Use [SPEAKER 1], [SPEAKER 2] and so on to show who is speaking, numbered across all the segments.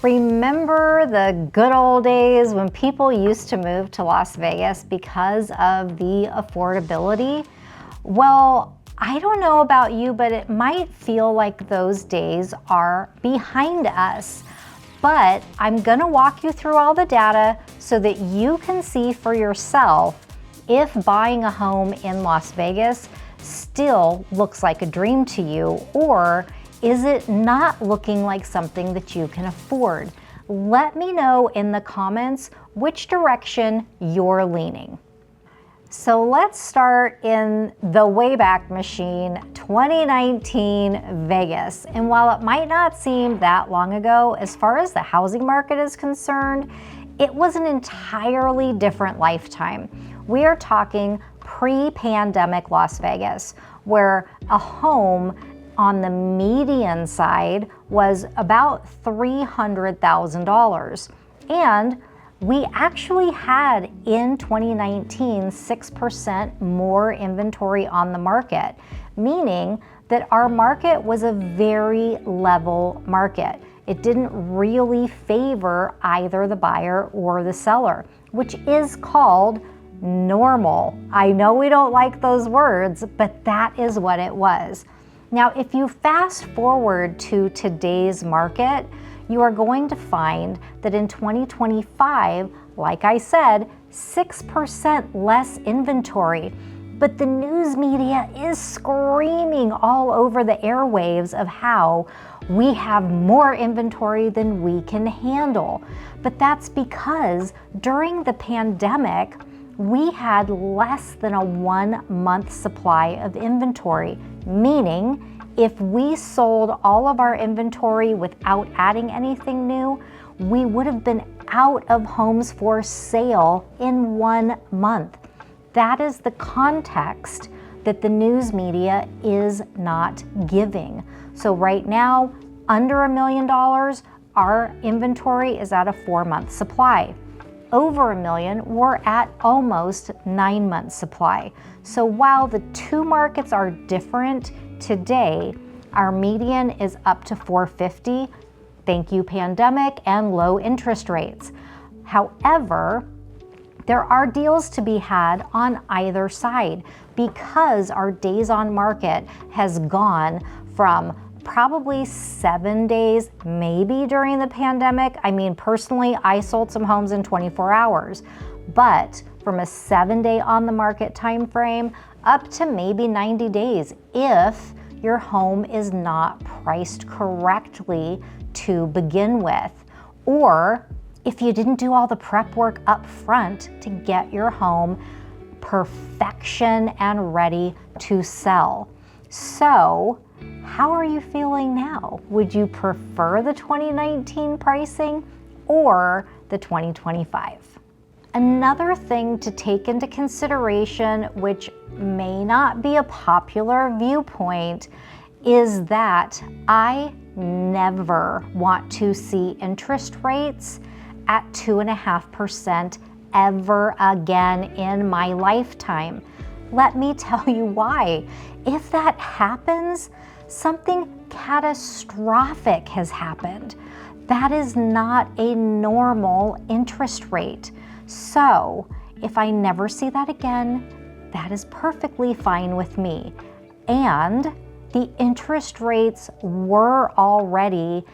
[SPEAKER 1] Remember the good old days when people used to move to Las Vegas because of the affordability? Well, I don't know about you, but it might feel like those days are behind us. But I'm gonna walk you through all the data so that you can see for yourself if buying a home in Las Vegas still looks like a dream to you, or is it not looking like something that you can afford? Let me know in the comments which direction you're leaning. So let's start in the Wayback Machine, 2019 Vegas. And while it might not seem that long ago, as far as the housing market is concerned, it was an entirely different lifetime. We are talking pre-pandemic Las Vegas, where a home on the median side was about $300,000. And we actually had in 2019 6% more inventory on the market, meaning that our market was a very level market. It didn't really favor either the buyer or the seller, which is called normal. I know we don't like those words, but that is what it was. Now, if you fast forward to today's market, you are going to find that in 2025, like I said, 6% less inventory. But the news media is screaming all over the airwaves of how we have more inventory than we can handle. But that's because during the pandemic, we had less than a 1 month supply of inventory, meaning if we sold all of our inventory without adding anything new, we would have been out of homes for sale in 1 month. That is the context that the news media is not giving. So right now, under $1 million, our inventory is at a 4-month supply. Over $1 million, we're at almost 9 months supply. So while the two markets are different today, our median is up to $450. Thank you, pandemic and low interest rates. However, there are deals to be had on either side because our days on market has gone from probably 7 days, maybe during the pandemic. I mean, personally, I sold some homes in 24 hours, but from a 7-day on the market time frame up to maybe 90 days if your home is not priced correctly to begin with, or if you didn't do all the prep work up front to get your home perfection and ready to sell. So, how are you feeling now? Would you prefer the 2019 pricing or the 2025? Another thing to take into consideration, which may not be a popular viewpoint, is that I never want to see interest rates at 2.5% ever again in my lifetime. Let me tell you why. If that happens, something catastrophic has happened. That is not a normal interest rate. So if I never see that again, that is perfectly fine with me. And the interest rates were already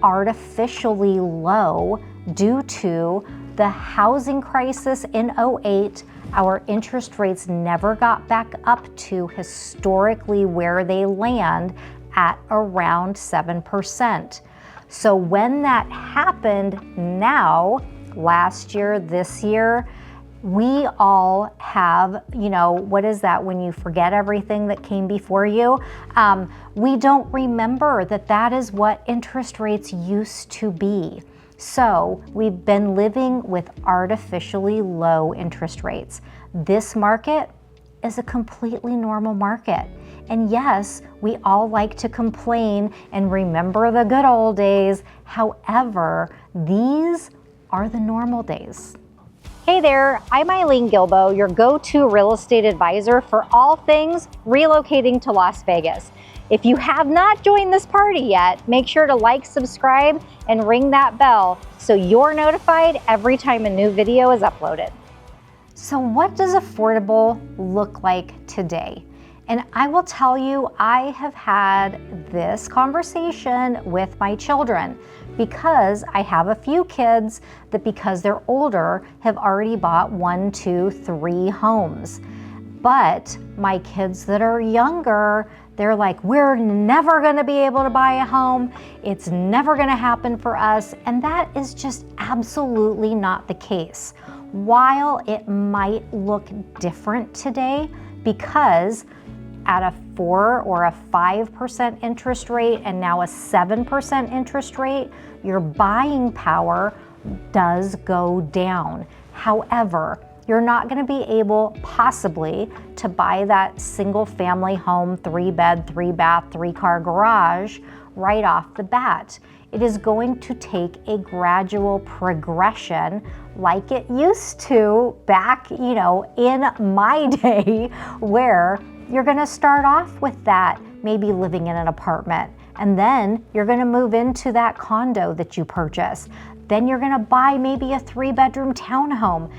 [SPEAKER 1] artificially low due to the housing crisis in '08. Our interest rates never got back up to historically where they land at around 7%. So when that happened now, last year, this year, we all have, what is that when you forget everything that came before you? We don't remember that that is what interest rates used to be. So we've been living with artificially low interest rates. This market is a completely normal market. And yes, we all like to complain and remember the good old days. However, these are the normal days. Hey there, I'm Eileen Guilbeault, your go-to real estate advisor for all things relocating to Las Vegas. If you have not joined this party yet, make sure to like, subscribe, and ring that bell so you're notified every time a new video is uploaded. So what does affordable look like today? And I will tell you, I have had this conversation with my children because I have a few kids that, because they're older, have already bought 1, 2, 3 homes. But my kids that are younger, they're like, we're never gonna be able to buy a home. It's never gonna happen for us. And that is just absolutely not the case. While it might look different today, because at a 4 or a 5% interest rate and now a 7% interest rate, your buying power does go down. However, you're not going to be able possibly to buy that single family home, 3-bed, 3-bath, 3-car garage right off the bat. It is going to take a gradual progression like it used to back, in my day, where you're going to start off with that, maybe living in an apartment, and then you're going to move into that condo that you purchased. Then you're going to buy maybe a 3-bedroom townhome.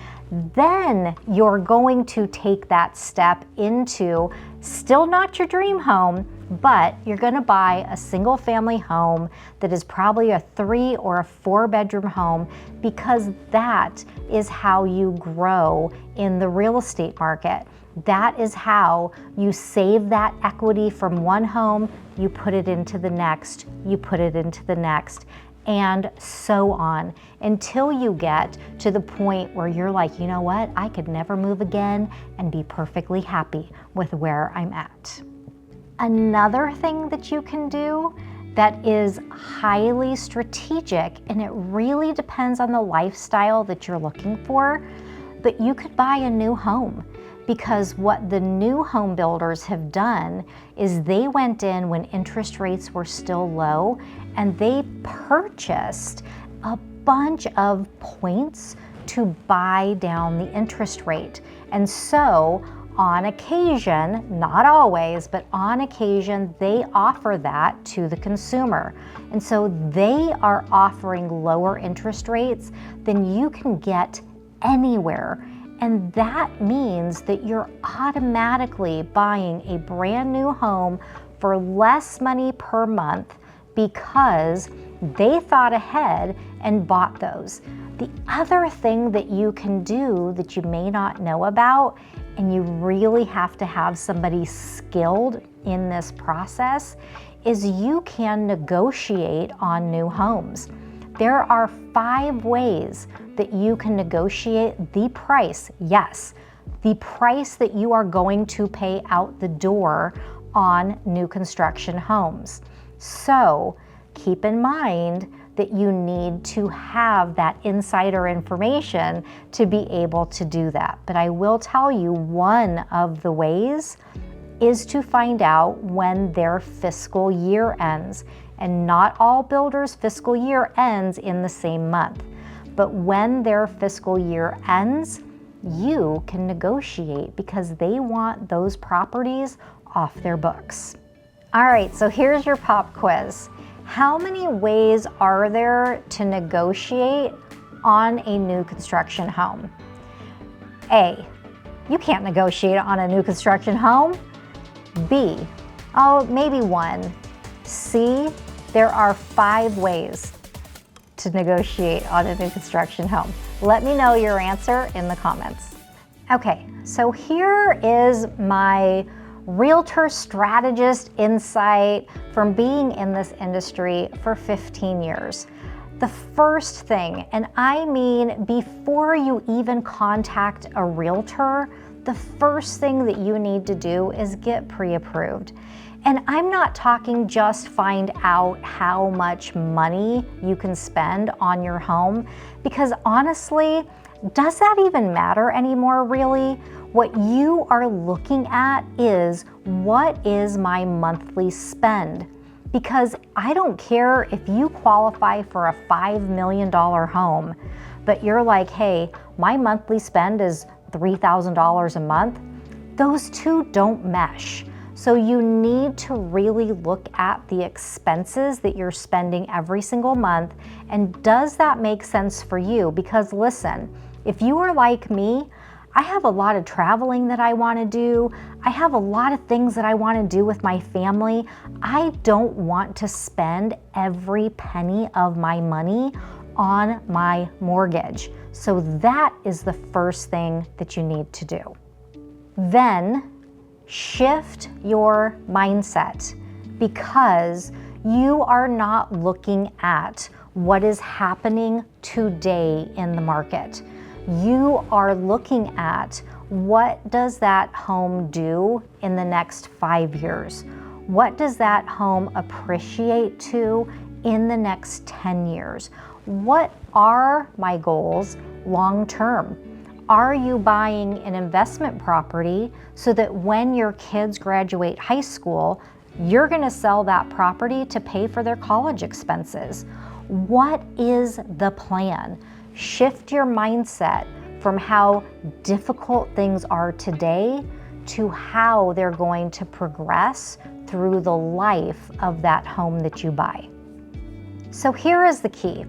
[SPEAKER 1] Then you're going to take that step into, still not your dream home, but you're going to buy a single family home that is probably a 3 or a 4-bedroom home, because that is how you grow in the real estate market. That is how you save that equity from one home, you put it into the next, you put it into the next, and so on, until you get to the point where you're like, you know what, I could never move again and be perfectly happy with where I'm at. Another thing that you can do that is highly strategic, and it really depends on the lifestyle that you're looking for, but you could buy a new home. Because what the new home builders have done is they went in when interest rates were still low and they purchased a bunch of points to buy down the interest rate. And so on occasion, not always, but on occasion, they offer that to the consumer. And so they are offering lower interest rates than you can get anywhere. And that means that you're automatically buying a brand new home for less money per month because they thought ahead and bought those. The other thing that you can do that you may not know about, and you really have to have somebody skilled in this process, is you can negotiate on new homes. There are 5 ways that you can negotiate the price, yes, the price that you are going to pay out the door on new construction homes. So keep in mind that you need to have that insider information to be able to do that. But I will tell you, one of the ways is to find out when their fiscal year ends. And not all builders' fiscal year ends in the same month. But when their fiscal year ends, you can negotiate because they want those properties off their books. All right, so here's your pop quiz. How many ways are there to negotiate on a new construction home? A, you can't negotiate on a new construction home. B, oh, maybe 1. C, there are 5 ways to negotiate on a new construction home. Let me know your answer in the comments. Okay, so here is my realtor strategist insight from being in this industry for 15 years. The first thing, and I mean before you even contact a realtor, the first thing that you need to do is get pre-approved. And I'm not talking just find out how much money you can spend on your home, because honestly, does that even matter anymore, really? What you are looking at is, what is my monthly spend? Because I don't care if you qualify for a $5 million home, but you're like, hey, my monthly spend is $3,000 a month. Those two don't mesh. So you need to really look at the expenses that you're spending every single month, and does that make sense for you? Because listen, if you are like me, I have a lot of traveling that I want to do. I have a lot of things that I want to do with my family. I don't want to spend every penny of my money on my mortgage. So that is the first thing that you need to do. Then shift your mindset, because you are not looking at what is happening today in the market. You are looking at, what does that home do in the next 5 years? What does that home appreciate to in the next 10 years? What are my goals long term? Are you buying an investment property so that when your kids graduate high school, you're going to sell that property to pay for their college expenses? What is the plan? Shift your mindset from how difficult things are today to how they're going to progress through the life of that home that you buy. So here is the key.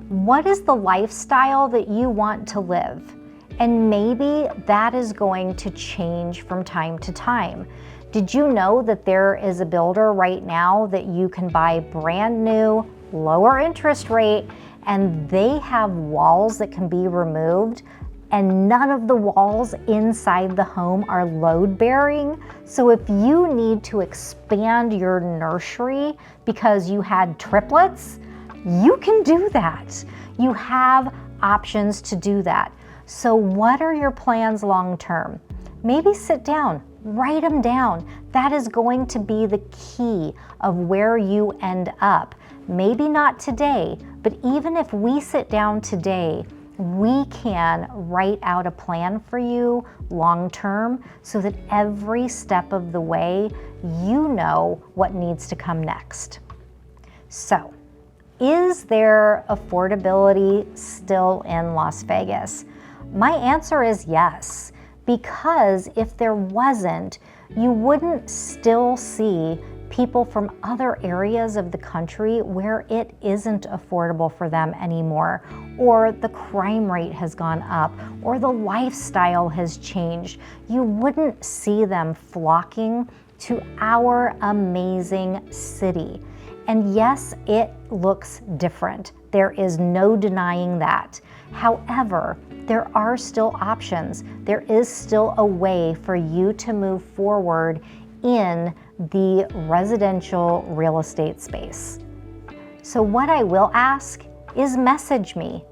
[SPEAKER 1] What is the lifestyle that you want to live? And maybe that is going to change from time to time. Did you know that there is a builder right now that you can buy brand new, lower interest rate, and they have walls that can be removed, and none of the walls inside the home are load bearing? So if you need to expand your nursery because you had triplets, you can do that. You have options to do that. So what are your plans long term? Maybe sit down, write them down. That is going to be the key of where you end up. Maybe not today, but even if we sit down today, we can write out a plan for you long term so that every step of the way, you know what needs to come next. So, is there affordability still in Las Vegas? My answer is yes, because if there wasn't, you wouldn't still see people from other areas of the country where it isn't affordable for them anymore, or the crime rate has gone up, or the lifestyle has changed. You wouldn't see them flocking to our amazing city. And yes, it looks different. There is no denying that. However, there are still options. There is still a way for you to move forward in the residential real estate space. So what I will ask is, message me.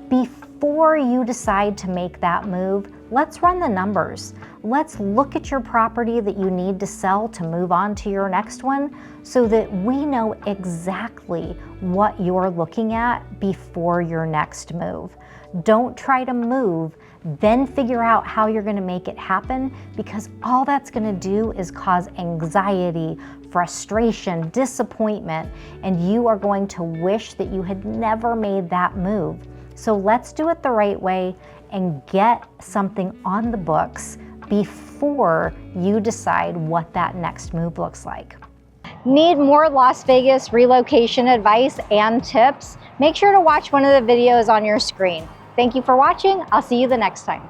[SPEAKER 1] Before you decide to make that move, let's run the numbers. Let's look at your property that you need to sell to move on to your next one, so that we know exactly what you're looking at before your next move. Don't try to move, then figure out how you're going to make it happen, because all that's going to do is cause anxiety, frustration, disappointment, and you are going to wish that you had never made that move. So let's do it the right way and get something on the books before you decide what that next move looks like. Need more Las Vegas relocation advice and tips? Make sure to watch one of the videos on your screen. Thank you for watching. I'll see you the next time.